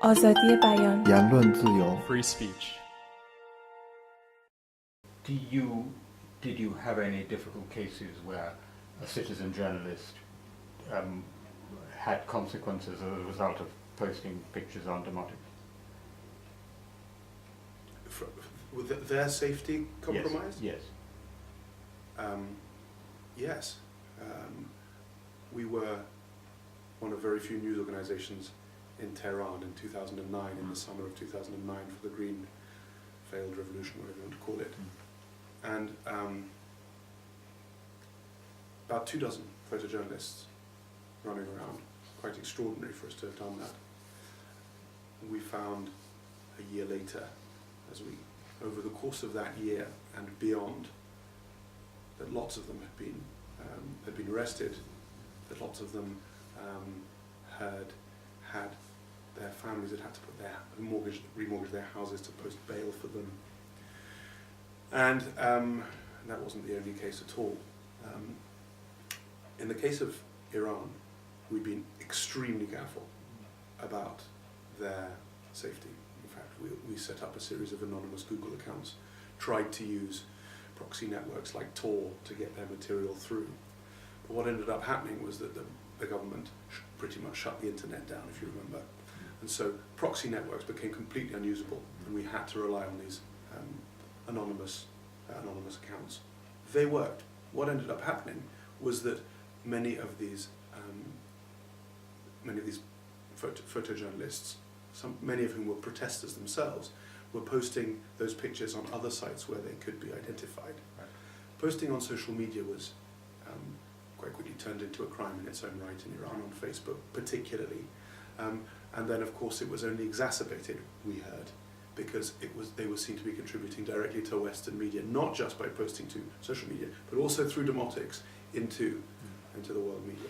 آزادی بیان言论自由 free speech. Did you have any difficult cases where a citizen journalist had consequences as a result of posting pictures on demotics? With their safety compromised? Yes. Yes. We were one of very few news organizations in Tehran in 2009, in the summer of 2009, for the Green Failed Revolution, whatever you want to call it. And about 24 photojournalists running around, quite extraordinary for us to have done that. We found a year later, over the course of that year and beyond, that lots of them had been arrested, that lots of them had their families had to put remortgage their houses to post bail for them. And that wasn't the only case at all. In the case of Iran, we've been extremely careful about their safety. In fact, we set up a series of anonymous Google accounts, tried to use proxy networks like Tor to get their material through. But what ended up happening was that the government pretty much shut the internet down, if you remember. And so proxy networks became completely unusable, and we had to rely on these anonymous accounts. They worked. What ended up happening was that many of these photojournalists, many of whom were protesters themselves, were posting those pictures on other sites where they could be identified. Right. Posting on social media was quite quickly turned into a crime in its own right in Iran, on Facebook particularly. And then, of course, it was only exacerbated, we heard, because they were seen to be contributing directly to Western media, not just by posting to social media, but also through demotics into the world media.